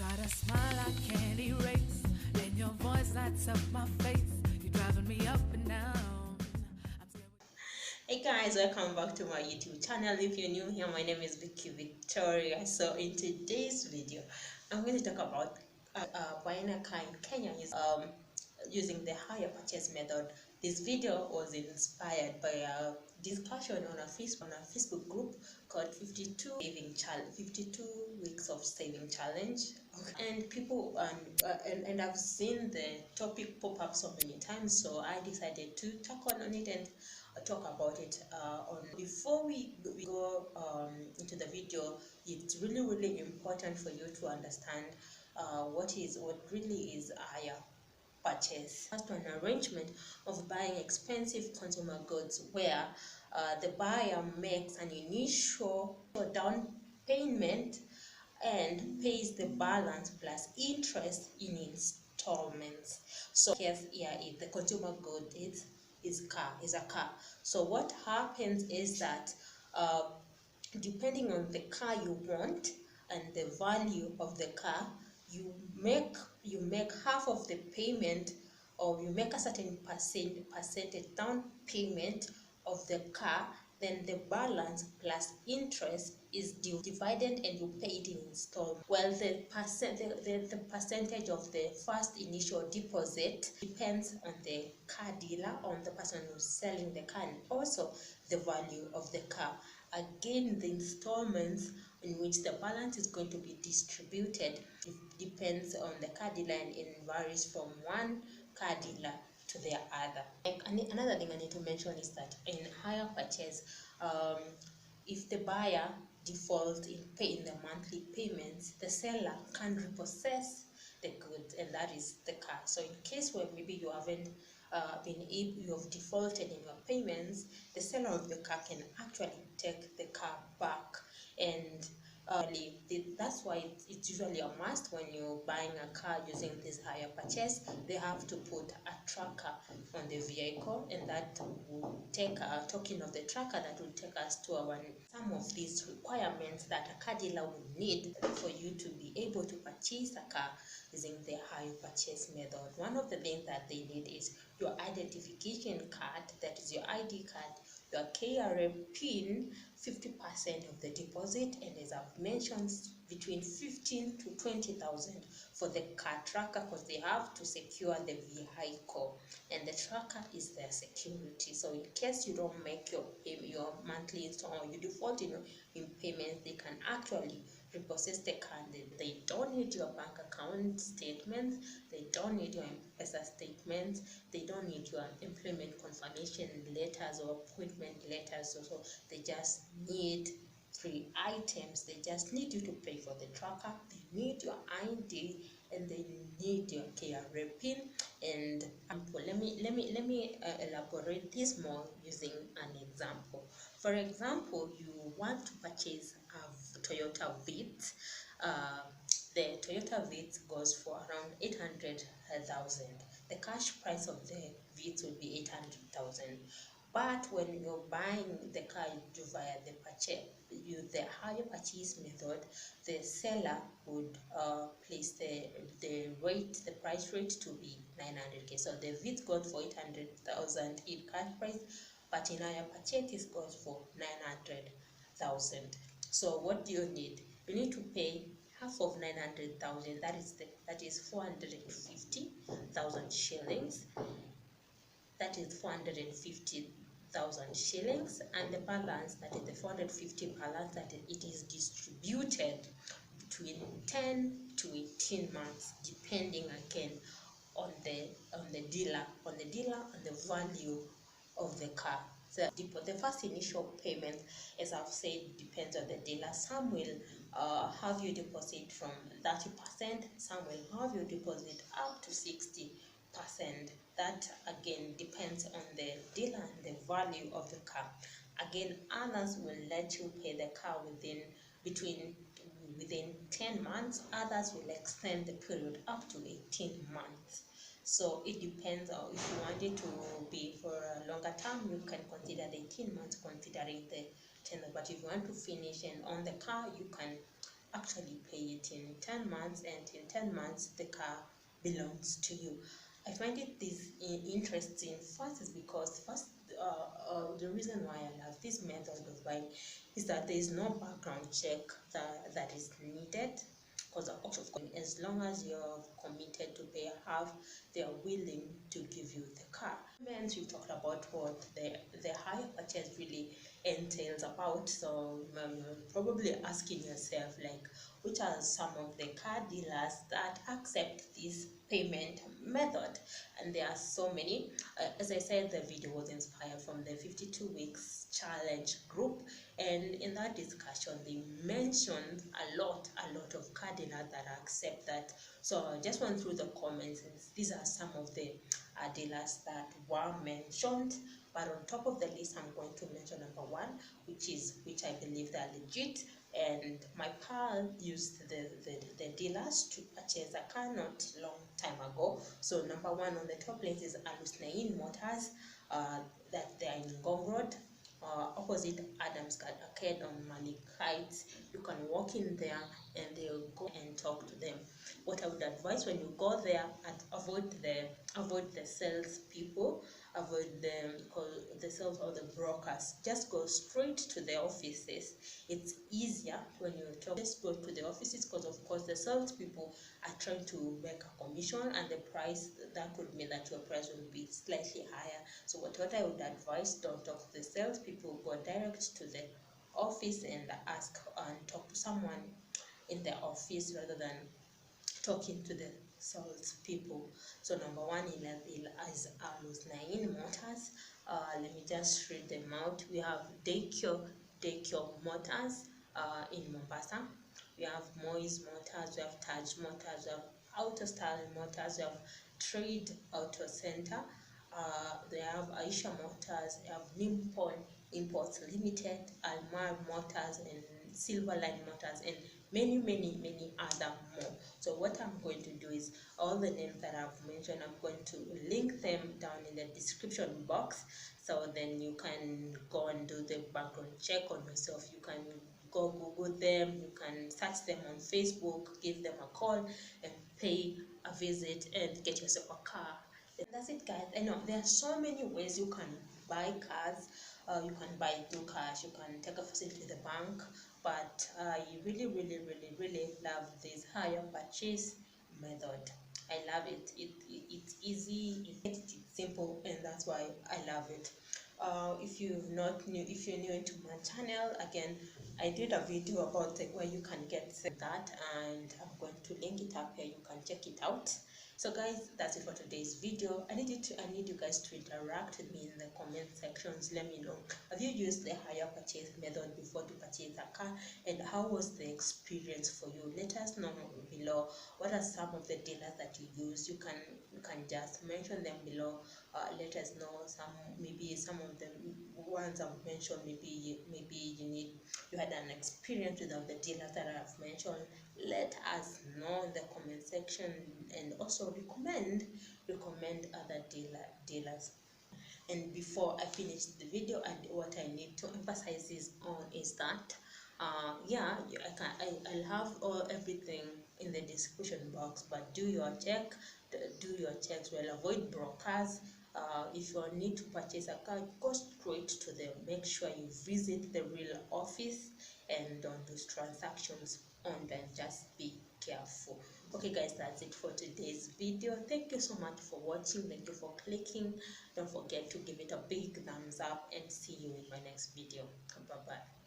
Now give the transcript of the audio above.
got a smile I can't erase, and your voice lights up my face. You're driving me up and down. Hey guys, welcome back to my YouTube channel. If you're new here, my name is Victoria. So in today's video, I'm going to talk about buying a car in Kenya using the hire purchase method. This video was inspired by a discussion on a Facebook group called 52 weeks of saving challenge. Okay. And people and I've seen the topic pop up so many times, so I decided to talk on it and talk about it before we go into the video. It's really important for you to understand what really is hire purchase. First, an arrangement of buying expensive consumer goods where the buyer makes an initial down payment and pays the balance plus interest in installments. So here is the consumer good is a car. So what happens is that depending on the car you want and the value of the car, you make half of the payment, or you make a certain percentage down payment of the car. Then the balance plus interest is divided and you pay it in installments. Well, the percentage of the first initial deposit depends on the car dealer, on the person who's selling the car, and also the value of the car. Again, the installments in which the balance is going to be distributed, it depends on the car dealer and it varies from one car dealer to the other. Another thing I need to mention is that in hire purchase, if the buyer defaults in paying the monthly payments, the seller can repossess the goods, and that is the car. So in case where maybe you haven't you have defaulted in your payments, the seller of the car can actually take the car back. And that's why it's usually a must when you're buying a car using this hire purchase. They have to put a tracker on the vehicle, and that will take talking of the tracker, that will take us to some of these requirements that a car dealer will need for you to be able to purchase a car using the hire purchase method. One of the things that they need is your identification card, that is your ID card, your KRA PIN, 50% of the deposit, and as I've mentioned, between 15 to 20,000 for the car tracker, because they have to secure the vehicle, and the tracker is their security. So in case you don't make your monthly installment, or you default in payments, they can actually repossess the car. They don't need your bank account statements, they don't need your M-Pesa statements, they don't need your employment confirmation letters or appointment letters. So they just need 3 items. They just need you to pay for the tracker, they need your ID, and they need your KRA PIN. And let me elaborate this more using an example. For example, you want to purchase a Toyota Vitz. The Toyota Vitz goes for around 800,000. The cash price of the Vitz would be 800,000. But when you're buying the car via the hire purchase method, the seller would place the price rate to be 900k. So the Vitz goes for 800,000 in cash price, but in hire purchase it goes for 900,000. So what do you need? You need to pay half of 900,000. That is 450,000 shillings. That is 450,000 shillings, and the balance, that is the 450 balance, that it is distributed between 10 to 18 months, depending again on the dealer and the value of the car. So the first initial payment, as I've said, depends on the dealer. Some will have you deposit from 30%, some will have you deposit up to 60%. That again depends on the dealer and the value of the car. Again, others will let you pay the car within 10 months. Others will extend the period up to 18 months. So it depends. If you want it to be for a longer term, you can consider the 18 months, considering the 10. But if you want to finish and on the car, you can actually pay it in 10 months, and in 10 months the car belongs to you. I find it this interesting. First is because the reason why I love this method of buying is that there is no background check that is needed, because of course, as long as you're committed to pay half, they are willing to give you the car. Means we talked about what the hire purchase really entails about. So you're probably asking yourself, like, which are some of the car dealers that accept this payment method? And there are so many. As I said, the video was inspired from the 52 weeks challenge group, and in that discussion they mentioned a lot of car dealers that accept that. So I just went through the comments, and these are some of the dealers that were mentioned. But on top of the list, I'm going to mention number one, which I believe they are legit. And my pal used the dealers to purchase a car not long time ago. So number one on the top list is Alusnain Motors, that they are in Ngong Road, opposite Adams Arcade on Malkia. You can walk in there and they'll go and talk to them. What I would advise when you go there, and avoid the sales people, avoid the sales or the brokers. Just go straight to the offices. It's easier when you talk. Just go to the offices, because of course the sales people are trying to make a commission, and the price, that would mean that your price will be slightly higher. So what I would advise, don't talk to the sales people, go direct to the office and ask and talk to someone in the office rather than talking to the sales people. So number one is Alusnain Motors. Let me just read them out. We have Dekyo Motors in Mombasa. We have Moise Motors, we have Taj Motors, we have Autostyle Motors, we have Trade Auto Center. They have Aisha Motors, they have Nippon Imports Limited, Almar Motors, and Silverline Motors, and many other more. So what I'm going to do is, all the names that I've mentioned, I'm going to link them down in the description box, so then you can go and do the background check on yourself. You can go Google them, you can search them on Facebook, give them a call and pay a visit and get yourself a car. And that's it, guys. I know there are so many ways you can buy cars. You can buy through cash, you can take a facility to the bank, but I really love this hire purchase method. I love it. It's easy, it's simple, and that's why I love it. If you're new into my channel, again, I did a video about where you can get that, and I'm going to link it up here. You can check it out. So guys, that's it for today's video. I need you guys to interact with me in the comment sections. Let me know, have you used the hire purchase method before to purchase a car, and how was the experience for you? Let us know below. What are some of the dealers that you use? You can just mention them below. Let us know maybe some of the ones I've mentioned. Maybe you had an experience with the dealers that I've mentioned. Let us know in the comment section, and also recommend other dealers. And before I finish the video, and what I need to emphasize is that I'll have everything in the description box, but do your checks well. Avoid brokers. If you need to purchase a car, go straight to them. Make sure you visit the real office and don't do transactions on them. Just be careful. Okay guys, that's it for today's video. Thank you so much for watching. Thank you for clicking. Don't forget to give it a big thumbs up, and see you in my next video. Bye bye.